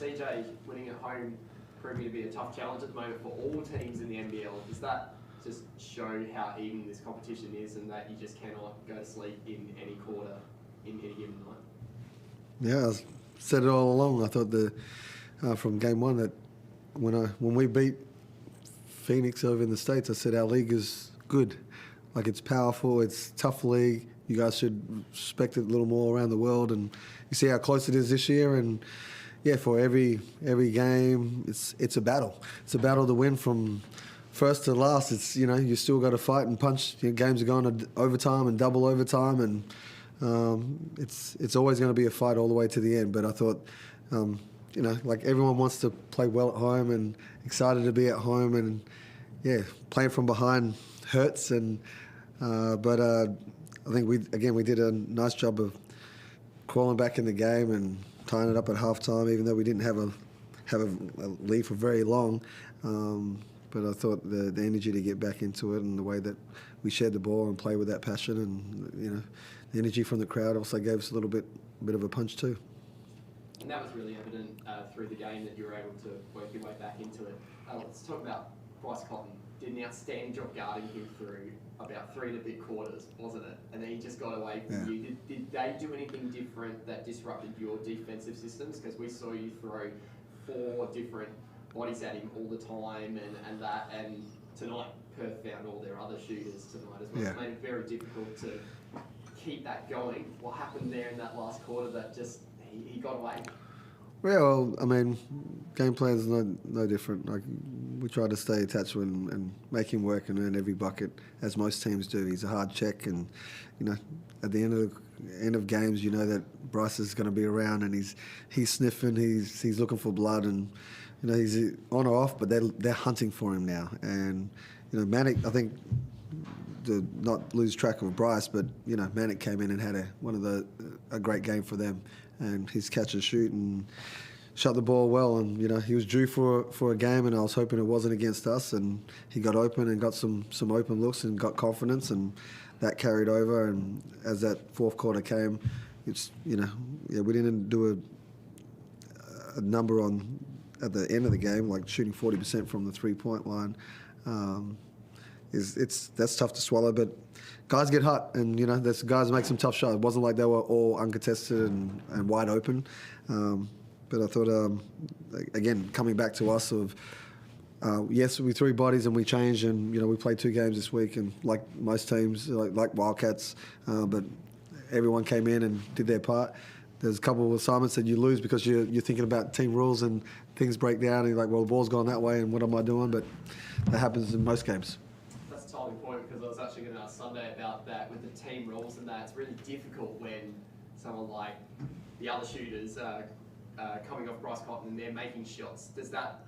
CJ winning at home proving to be a tough challenge at the moment for all teams in the NBL. Does that just show how even this competition is and that you just cannot go to sleep in any quarter in any given night? Yeah, I said it all along. I thought from game one that when we beat Phoenix over in the States, I said our league is good. Like, it's powerful, it's a tough league. You guys should respect it a little more around the world. And you see how close it is this year. And yeah, for every game, it's a battle. It's a battle to win from first to last. It's, you still got to fight and punch. Games are going to overtime and double overtime, and it's always going to be a fight all the way to the end. But I thought, like, everyone wants to play well at home and excited to be at home, and yeah, playing from behind hurts. And but I think we did a nice job of crawling back in the game and tying it up at halftime, even though we didn't have a lead for very long. But I thought the energy to get back into it and the way that we shared the ball and play with that passion, and the energy from the crowd also gave us a little bit of a punch too. And that was really evident through the game that you were able to work your way back into it. Let's talk about Bryce Cotton. Did an outstanding job guarding him through about 3 and a bit quarters, wasn't it? And then he just got away from you. Did they do anything different that disrupted your defensive systems? Because we saw you throw 4 different bodies at him all the time, and tonight Perth found all their other shooters tonight as well. It made it very difficult to keep that going. What happened there in that last quarter that just he got away? Well, I mean, game plan is no different. Like, we try to stay attached to him and make him work and earn every bucket, as most teams do. He's a hard check, and at the end of games, that Bryce is going to be around, and he's sniffing, he's looking for blood, and he's on or off, but they're hunting for him now. And Manic, I think, to not lose track of Bryce, but Manic came in and had a great game for them, and his catch and shoot and shot the ball well, and he was due for a game, and I was hoping it wasn't against us, and he got open and got some open looks and got confidence, and that carried over. And as that fourth quarter came, it's we didn't do a number on at the end of the game, like shooting 40% from the 3-point line. That's tough to swallow, but guys get hot, and there's guys make some tough shots. It wasn't like they were all uncontested and wide open. But I thought, again, coming back to us yes, we threw bodies and we changed, and we played 2 games this week, and like most teams, like Wildcats, but everyone came in and did their part. There's a couple of assignments that you lose because you're thinking about team rules and things break down, and you're like, well, the ball's gone that way, and what am I doing? But that happens in most games. That's a totally point, because I was actually going to ask Sunday about that with the team rules and that. It's really difficult when someone like the other shooters are coming off Bryce Cotton and they're making shots. Does that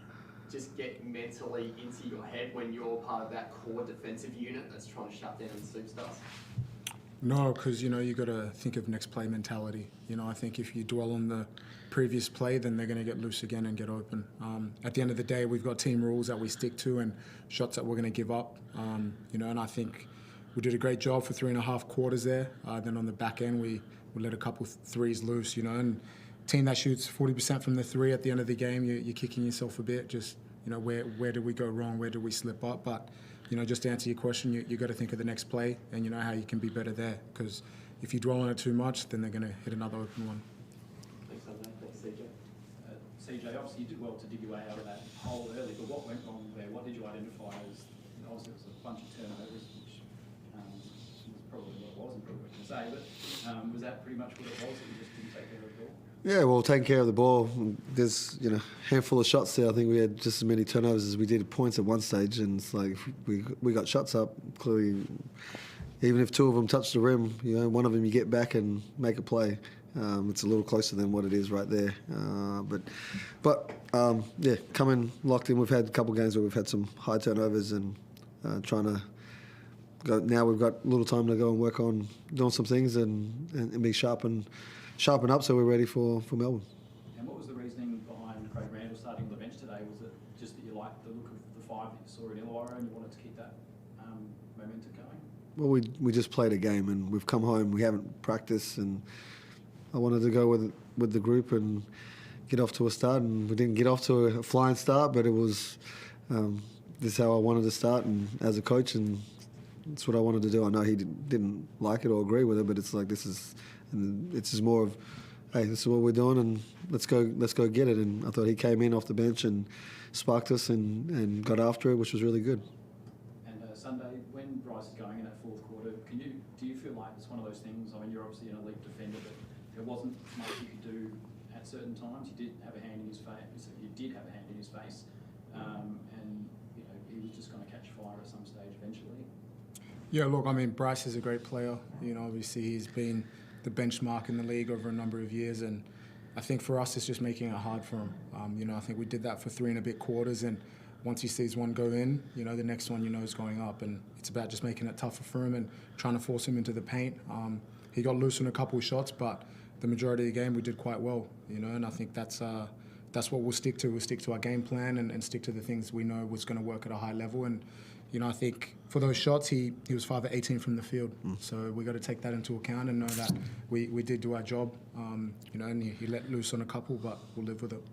just get mentally into your head when you're part of that core defensive unit that's trying to shut down the superstars? No, because you got to think of next play mentality. I think if you dwell on the previous play, then they're going to get loose again and get open. At the end of the day, we've got team rules that we stick to and shots that we're going to give up. And I think we did a great job for 3.5 quarters there. Then on the back end, we let a couple threes loose. And team that shoots 40% from the 3 at the end of the game, you're kicking yourself a bit. Just where did we go wrong? Where did we slip up? But just to answer your question, you got to think of the next play and how you can be better there. Because if you dwell on it too much, then they're going to hit another open one. Thanks, Sunday. Thanks, CJ. CJ, obviously you did well to dig your way out of that hole early, but what went wrong there? What did you identify as? Obviously it was a bunch of turnovers, which was probably what it wasn't probably what you say, but was that pretty much what it was, that you just didn't take care of the ball? Yeah, well, taking care of the ball, there's a handful of shots there. I think we had just as many turnovers as we did points at one stage, and it's like if we got shots up. Clearly, even if 2 of them touch the rim, one of them you get back and make a play. It's a little closer than what it is right there. But coming locked in. We've had a couple of games where we've had some high turnovers, and trying to go. Now we've got a little time to go and work on doing some things and be sharpen up so we're ready for Melbourne. And what was the reasoning behind Craig Randall starting on the bench today? Was it just that you liked the look of the 5 that you saw in Illawarra and you wanted to keep that momentum going? Well, we just played a game and we've come home. We haven't practiced, and I wanted to go with the group and get off to a start, and we didn't get off to a flying start, but it was this is how I wanted to start, and as a coach, and it's what I wanted to do. I know he didn't like it or agree with it, but it's like this is more of, hey, this is what we're doing, and let's go get it. And I thought he came in off the bench and sparked us and got after it, which was really good. And Sunday, when Bryce is going in that fourth quarter, do you feel like it's one of those things? I mean, you're obviously an elite defender, but there wasn't much you could do at certain times. You did have a hand in his face. And you know he was just going to catch fire at some stage eventually. Yeah, look, I mean, Bryce is a great player. You know, obviously he's been the benchmark in the league over a number of years, and I think for us it's just making it hard for him. You know, I think we did that for 3 and a bit quarters, and once he sees one go in, you know, the next one, you know, is going up, and it's about just making it tougher for him and trying to force him into the paint. He got loose on a couple of shots, but the majority of the game we did quite well, you know, and I think that's what we'll stick to. We'll stick to our game plan and stick to the things we know was going to work at a high level. And you know, I think for those shots, he was 5 of 18 from the field. So we got to take that into account and know that we did do our job. You know, and he let loose on a couple, but we'll live with it.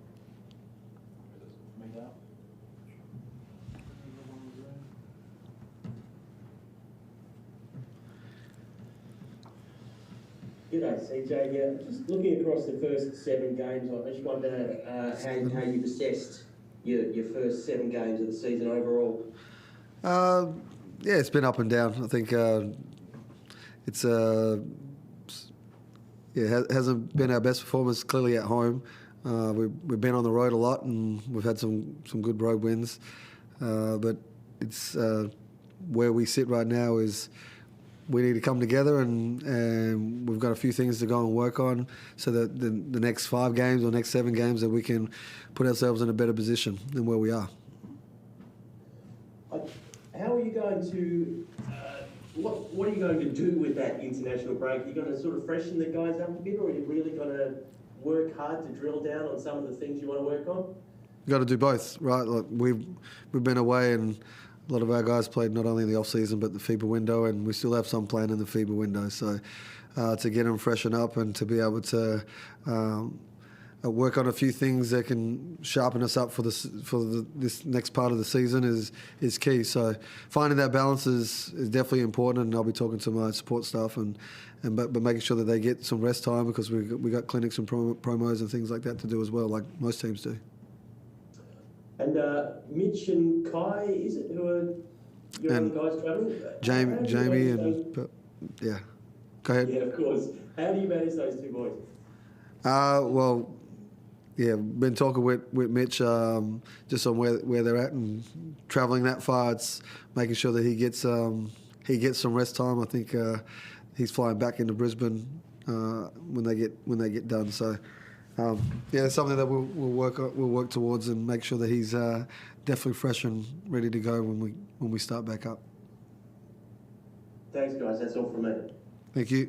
G'day, CJ. Yeah, just looking across the first 7 games, I just wonder how you've assessed your first 7 games of the season overall. Yeah, it's been up and down. I think it's hasn't been our best performance clearly at home. We've been on the road a lot, and we've had some good road wins. But it's where we sit right now is we need to come together, and we've got a few things to go and work on, so that the next 5 games or next 7 games that we can put ourselves in a better position than where we are. How are you going to? What are you going to do with that international break? Are you going to sort of freshen the guys up a bit, or are you really going to work hard to drill down on some of the things you want to work on? You've got to do both, right? Like we've been away, and a lot of our guys played not only in the off season but the FIBA window, and we still have some playing in the FIBA window. So to get them freshen up and to be able to work on a few things that can sharpen us up for this next part of the season is key. So finding that balance is definitely important, and I'll be talking to my support staff but making sure that they get some rest time, because we got clinics and promos and things like that to do as well, like most teams do. And Mitch and Kai, is it, who are your other guys travelling? Jamie and yeah. Go ahead. Yeah, of course. How do you manage those 2 boys? Well, yeah, been talking with Mitch just on where they're at, and travelling that far, it's making sure that he gets some rest time. I think he's flying back into Brisbane when they get done. So yeah, it's something that we'll work towards and make sure that he's definitely fresh and ready to go when we start back up. Thanks, guys. That's all from me. Thank you.